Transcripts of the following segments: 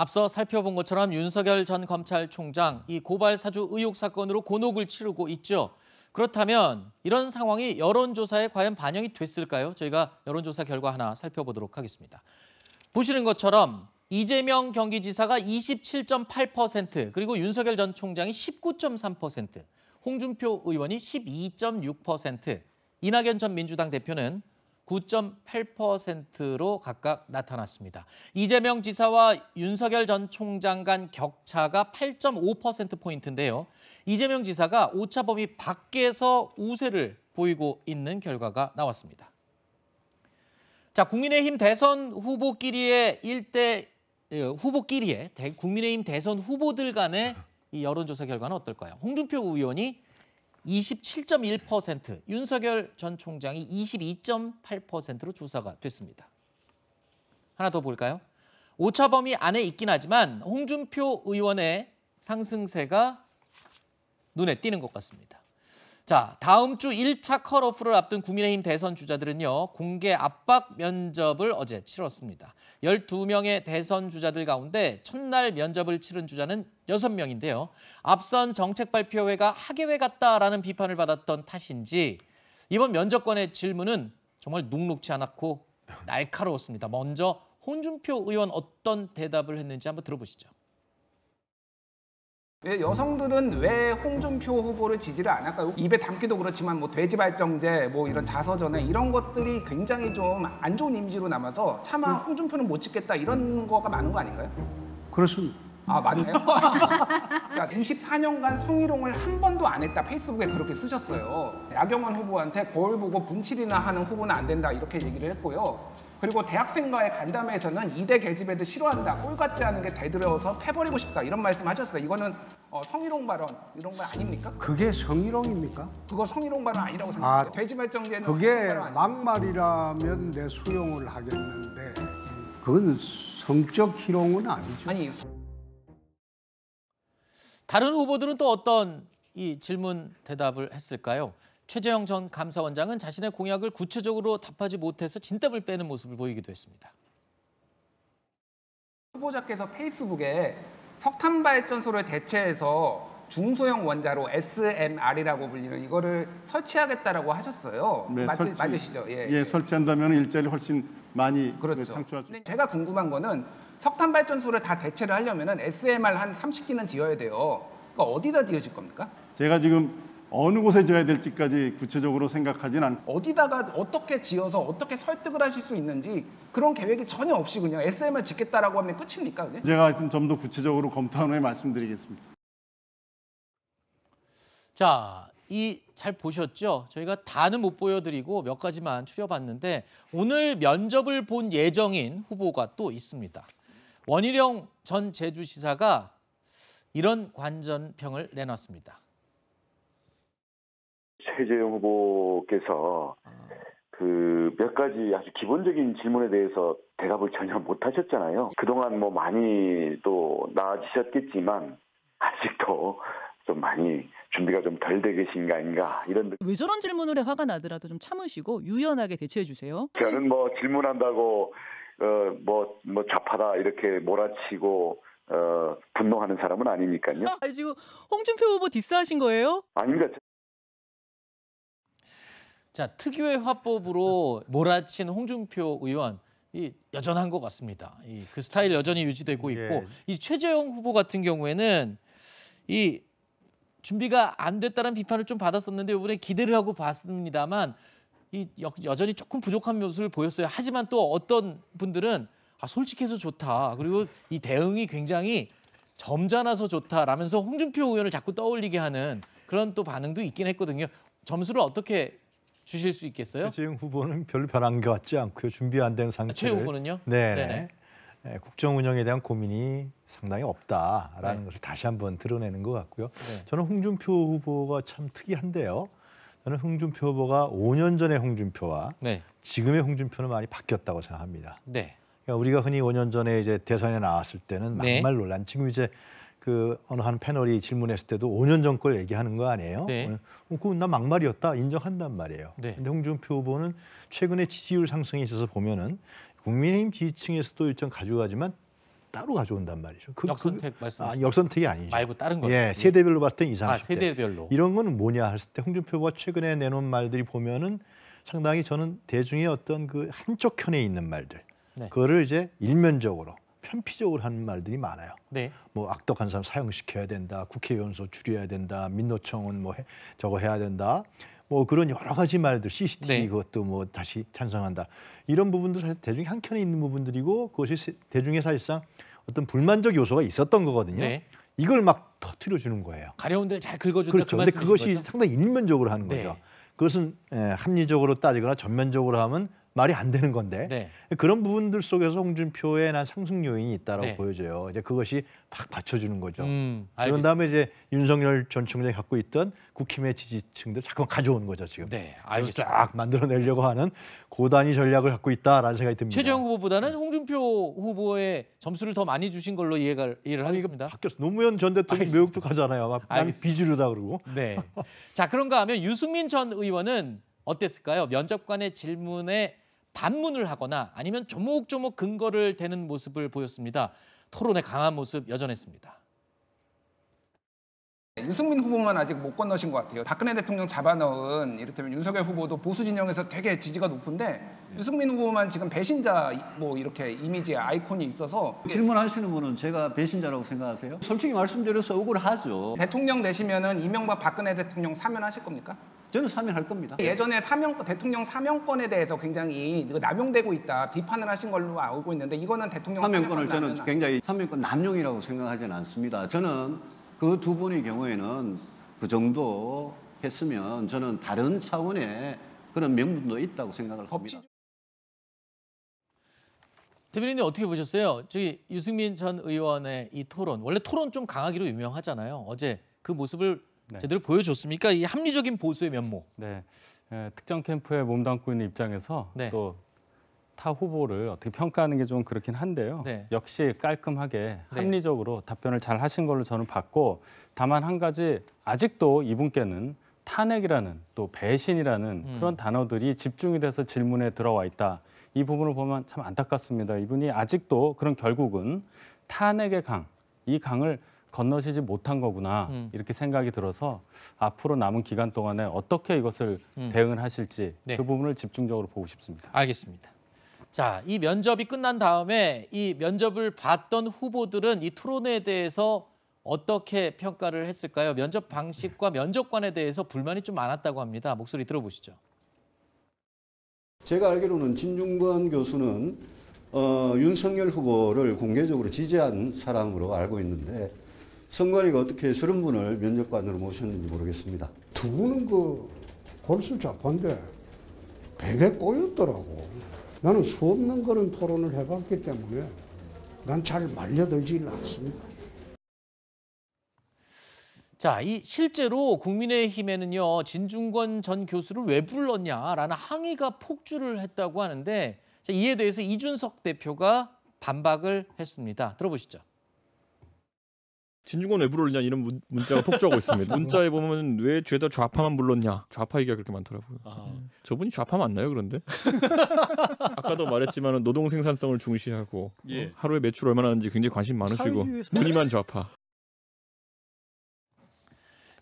앞서 살펴본 것처럼 윤석열 전 검찰총장 이 고발 사주 의혹 사건으로 곤혹을 치르고 있죠. 그렇다면 이런 상황이 여론조사에 과연 반영이 됐을까요? 저희가 여론조사 결과 하나 살펴보도록 하겠습니다. 보시는 것처럼 이재명 경기지사가 27.8%, 그리고 윤석열 전 총장이 19.3%, 홍준표 의원이 12.6%, 이낙연 전 민주당 대표는 9.8%로 각각 나타났습니다. 이재명 지사와 윤석열 전 총장 간 격차가 8.5%포인트인데요. 이재명 지사가 오차 범위 밖에서 우세를 보이고 있는 결과가 나왔습니다. 자, 국민의힘 대선 후보끼리의 국민의힘 대선 후보들 간의 이 여론조사 결과는 어떨까요? 홍준표 의원이 27.1%, 윤석열 전 총장이 22.8%로 조사가 됐습니다. 하나 더 볼까요? 오차 범위 안에 있긴 하지만 홍준표 의원의 상승세가 눈에 띄는 것 같습니다. 자, 다음 주 1차 컷오프를 앞둔 국민의힘 대선 주자들은요, 공개 압박 면접을 어제 치렀습니다. 12명의 대선 주자들 가운데 첫날 면접을 치른 주자는 6명인데요. 앞선 정책 발표회가 학예회 같다라는 비판을 받았던 탓인지 이번 면접관의 질문은 정말 녹록지 않았고 날카로웠습니다. 먼저 홍준표 의원 어떤 대답을 했는지 한번 들어보시죠. 여성들은 왜 홍준표 후보를 지지를 안 할까요? 입에 담기도 그렇지만 뭐 돼지발정제, 뭐 이런 자서전에 이런 것들이 굉장히 좀 안 좋은 이미지로 남아서 차마 홍준표는 못 찍겠다 이런 거가 많은 거 아닌가요? 그렇습니다. 아, 맞네요. 그러니까 24년간 성희롱을 한 번도 안 했다, 페이스북에 그렇게 쓰셨어요. 나경원 후보한테 거울 보고 분칠이나 하는 후보는 안 된다 이렇게 얘기를 했고요. 그리고 대학생과의 간담회에서는 이대 계집애들 싫어한다, 꼴 같지 않은 게 대들어서 패버리고 싶다 이런 말씀하셨어요. 이거는 성희롱 발언 이런 거 아닙니까? 그게 성희롱입니까? 그거 성희롱 발언 아니라고 생각해요. 돼지발정제는 그게 막말이라면 내 수용을 하겠는데 그건 성적 희롱은 아니죠. 아니, 다른 후보들은 또 어떤 이 질문 대답을 했을까요? 최재형 전 감사원장은 자신의 공약을 구체적으로 답하지 못해서 진땀을 빼는 모습을 보이기도 했습니다. 후보자께서 페이스북에 석탄 발전소를 대체해서 중소형 원자로 SMR이라고 불리는 이거를 설치하겠다라고 하셨어요. 네, 맞으시죠? 예, 설치한다면 일자리를 훨씬 많이 그렇죠. 창출할 수. 근데 제가 궁금한 거는 석탄 발전소를 다 대체를 하려면은 SMR 한 30기는 지어야 돼요. 그러니까 어디다 지으실 겁니까? 제가 지금 어느 곳에 지어야 될지까지 구체적으로 생각하진 않고. 어디다가 어떻게 지어서 어떻게 설득을 하실 수 있는지 그런 계획이 전혀 없이 그냥 SMR 짓겠다라고 하면 끝입니까? 그게? 제가 하여튼 좀 더 구체적으로 검토한 후에 말씀드리겠습니다. 자, 잘 보셨죠? 저희가 다는 못 보여드리고 몇 가지만 추려봤는데 오늘 면접을 본 예정인 후보가 또 있습니다. 원희룡 전 제주시사가 이런 관전평을 내놨습니다. 최재형 후보께서 그 몇 가지 아주 기본적인 질문에 대해서 대답을 전혀 못 하셨잖아요. 그동안 뭐 많이 또 나아지셨겠지만 아직도 좀 많이 준비가 좀 덜 돼 계신 거 아닌가 이런. 왜 저런 질문을 해 화가 나더라도 좀 참으시고 유연하게 대처해 주세요. 저는 뭐 질문한다고 뭐 좌파다 이렇게 몰아치고 분노하는 사람은 아니니까요. 지금 홍준표 후보 디스하신 거예요? 아닙니다. 자, 특유의 화법으로 몰아친 홍준표 의원 여전한 것 같습니다. 그 스타일 여전히 유지되고 있고 이 최재형 후보 같은 경우에는 이 준비가 안 됐다는 비판을 좀 받았었는데 이번에 기대를 하고 봤습니다만 여전히 조금 부족한 모습을 보였어요. 하지만 또 어떤 분들은 솔직해서 좋다. 그리고 이 대응이 굉장히 점잖아서 좋다라면서 홍준표 의원을 자꾸 떠올리게 하는 그런 또 반응도 있긴 했거든요. 점수를 어떻게 주실 수 있겠어요? 최재형 후보는 별로 변한 것 같지 않고요. 준비 안 된 상태를. 최 후보는요? 네. 국정 운영에 대한 고민이 상당히 없다라는 것을 다시 한번 드러내는 것 같고요. 저는 홍준표 후보가 참 특이한데요. 저는 홍준표 후보가 5년 전의 홍준표와 지금의 홍준표는 많이 바뀌었다고 생각합니다. 그러니까 우리가 흔히 5년 전에 이제 대선에 나왔을 때는 막말 논란, 지금 이제 그 어느 한 패널이 질문했을 때도 5년 전 걸 얘기하는 거 아니에요? 그건 나 막말이었다 인정한단 말이에요. 근데 홍준표 후보는 최근에 지지율 상승에 있어서 보면은 국민의힘 지지층에서도 일정 가져가지만 따로 가져온단 말이죠. 역선택 말씀하시죠? 역선택이 아니죠. 말고 다른 거. 예, 세대별로 봤을 때 20, 30대. 세대별로. 이런 거는 뭐냐 했을 때 홍준표 후보가 최근에 내놓은 말들이 보면은 상당히 저는 대중의 어떤 그 한쪽 편에 있는 말들, 네. 그거를 이제 일면적으로 편피적으로 하는 말들이 많아요. 네. 뭐 악덕한 사람 사형시켜야 된다, 국회의원수 줄여야 된다, 민노총은 뭐 저거 해야 된다, 뭐 그런 여러 가지 말들, CCTV 네. 그것도 뭐 다시 찬성한다. 이런 부분도 사실 대중의 한켠에 있는 부분들이고 그것이 대중의 사실상 어떤 불만적 요소가 있었던 거거든요. 네. 이걸 막 터뜨려 주는 거예요. 가려운 데를 잘 긁어준다. 그렇죠. 그 근데 말씀이신 그것이 거죠? 상당히 일면적으로 하는 네. 거죠. 그것은 합리적으로 따지거나 전면적으로 하면 말이 안 되는 건데 네. 그런 부분들 속에서 홍준표의 난 상승 요인이 있다라고 네. 보여져요. 이제 그것이 팍 받쳐주는 거죠. 그런 알겠습니다. 다음에 이제 윤석열 전 총장이 갖고 있던 국힘의 지지층들 자꾸 가져오는 거죠 지금. 네, 그래서 알겠습니다. 쫙 만들어내려고 하는 고단위 전략을 갖고 있다라는 생각이 듭니다. 최재형 후보보다는 홍준표 후보의 점수를 더 많이 주신 걸로 이해를 아니 이거 하겠습니다. 바뀌었어. 노무현 전 대통령 알겠습니다. 매혹도 가잖아요. 난 알겠습니다. 비주류다 그러고. 네. 자, 그런가 하면 유승민 전 의원은 어땠을까요? 면접관의 질문에 반문을 하거나 아니면 조목조목 근거를 대는 모습을 보였습니다. 토론의 강한 모습 여전했습니다. 유승민 후보만 아직 못 건너신 것 같아요. 박근혜 대통령 잡아넣은 이를테면 윤석열 후보도 보수 진영에서 되게 지지가 높은데 유승민 후보만 지금 배신자 뭐 이렇게 이미지의 아이콘이 있어서 질문하시는 분은 제가 배신자라고 생각하세요? 솔직히 말씀드려서 억울하죠. 대통령 되시면은 이명박 박근혜 대통령 사면하실 겁니까? 저는 사면할 겁니다. 예전에 대통령 사면권에 대해서 굉장히 남용되고 있다 비판을 하신 걸로 알고 있는데 이거는 대통령 사면권을 저는 사면권은 굉장히 사면권 남용이라고 생각하지는 않습니다. 저는 그 두 분의 경우에는 그 정도 했으면 저는 다른 차원의 그런 명분도 있다고 생각을 법치 합니다. 대변인님 어떻게 보셨어요? 저기 유승민 전 의원의 이 토론, 원래 토론 좀 강하기로 유명하잖아요. 어제 그 모습을 네. 제대로 보여줬습니까? 이 합리적인 보수의 면모. 네, 특정 캠프에 몸담고 있는 입장에서 네. 또 타 후보를 어떻게 평가하는 게 좀 그렇긴 한데요. 네. 역시 깔끔하게 네. 합리적으로 답변을 잘 하신 걸로 저는 봤고, 다만 한 가지 아직도 이분께는 탄핵이라는 또 배신이라는 그런 단어들이 집중이 돼서 질문에 들어와 있다. 이 부분을 보면 참 안타깝습니다. 이분이 아직도 그런 결국은 탄핵의 강, 이 강을 건너시지 못한 거구나 이렇게 생각이 들어서 앞으로 남은 기간 동안에 어떻게 이것을 대응을 하실지 네. 그 부분을 집중적으로 보고 싶습니다. 알겠습니다. 자, 이 면접이 끝난 다음에 이 면접을 봤던 후보들은 이 토론에 대해서 어떻게 평가를 했을까요? 면접 방식과 면접관에 대해서 불만이 좀 많았다고 합니다. 목소리 들어보시죠. 제가 알기로는 진중권 교수는 윤석열 후보를 공개적으로 지지한 사람으로 알고 있는데 선관위가 어떻게 저런 분을 면접관으로 모셨는지 모르겠습니다. 두 분은 그 골수 좌파인데 되게 꼬였더라고. 나는 수없는 그런 토론을 해봤기 때문에 난 잘 말려들지 않습니다. 자, 이 실제로 국민의힘에는요, 진중권 전 교수를 왜 불렀냐라는 항의가 폭주를 했다고 하는데, 자, 이에 대해서 이준석 대표가 반박을 했습니다. 들어보시죠. 진중권 왜 불렀냐 이런 문자가 폭주하고 있습니다. 문자에 보면 왜 죄다 좌파만 불렀냐, 좌파 얘기가 그렇게 많더라고요. 저분이 좌파 맞나요 그런데? 아까도 말했지만 노동 생산성을 중시하고 하루에 매출 얼마나 하는지 굉장히 관심 많으시고 무늬만 좌파.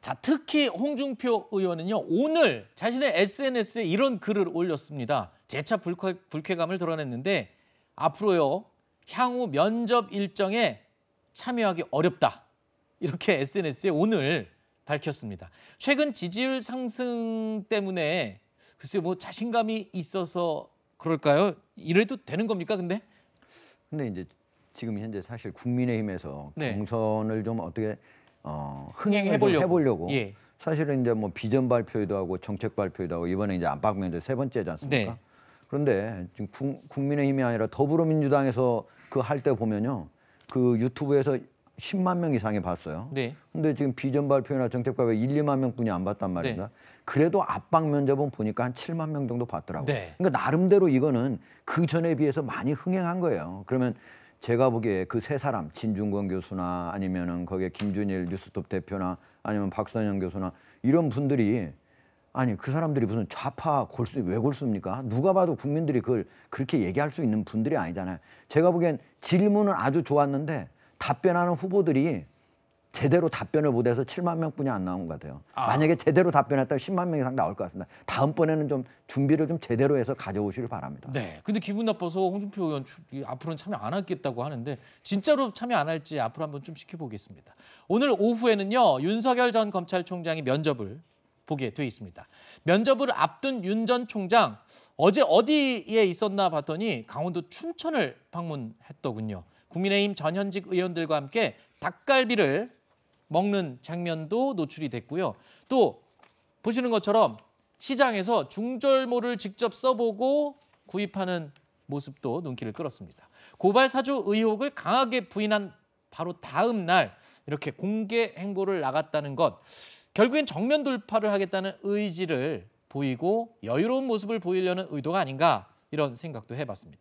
자, 특히 홍준표 의원은요, 오늘 자신의 SNS에 이런 글을 올렸습니다. 재차 불쾌감을 드러냈는데 앞으로요, 향후 면접 일정에 참여하기 어렵다. 이렇게 SNS에 오늘 밝혔습니다. 최근 지지율 상승 때문에 글쎄 뭐 자신감이 있어서 그럴까요? 이래도 되는 겁니까, 근데? 근데 이제 지금 현재 사실 국민의힘에서 네. 경선을 좀 어떻게 흥행을 해보려고. 좀 해보려고 예. 사실은 이제 뭐 비전 발표도 하고 정책 발표도 하고 이번에 이제 안팎 면접 세 번째지 않습니까? 네. 그런데 지금 국민의힘이 아니라 더불어민주당에서 그 할 때 보면요, 그 유튜브에서 10만 명 이상이 봤어요. 네. 근데 지금 비전 발표나 정책 발표 1, 2만 명뿐이 안 봤단 말입니다. 네. 그래도 압박 면접은 보니까 한 7만 명 정도 봤더라고요. 네. 그러니까 나름대로 이거는 그 전에 비해서 많이 흥행한 거예요. 그러면 제가 보기에 그 세 사람, 진중권 교수나 아니면은 거기에 김준일 뉴스톱 대표나 아니면 박선영 교수나 이런 분들이 아니 그 사람들이 무슨 좌파 골수 왜 골수입니까? 누가 봐도 국민들이 그걸 그렇게 얘기할 수 있는 분들이 아니잖아요. 제가 보기엔 질문은 아주 좋았는데 답변하는 후보들이 제대로 답변을 못해서 7만 명뿐이 안 나온 것 같아요. 만약에 제대로 답변했다면 10만 명 이상 나올 것 같습니다. 다음번에는 좀 준비를 좀 제대로 해서 가져오시길 바랍니다. 네. 근데 기분 나빠서 홍준표 의원 앞으로는 참여 안 하겠다고 하는데 진짜로 참여 안 할지 앞으로 한번 좀 지켜보겠습니다. 오늘 오후에는요. 윤석열 전 검찰총장이 면접을 보게 돼 있습니다. 면접을 앞둔 윤 전 총장 어제 어디에 있었나 봤더니 강원도 춘천을 방문했더군요. 국민의힘 전현직 의원들과 함께 닭갈비를 먹는 장면도 노출이 됐고요. 또 보시는 것처럼 시장에서 중절모를 직접 써보고 구입하는 모습도 눈길을 끌었습니다. 고발 사주 의혹을 강하게 부인한 바로 다음 날 이렇게 공개 행보를 나갔다는 것, 결국엔 정면 돌파를 하겠다는 의지를 보이고 여유로운 모습을 보이려는 의도가 아닌가 이런 생각도 해봤습니다.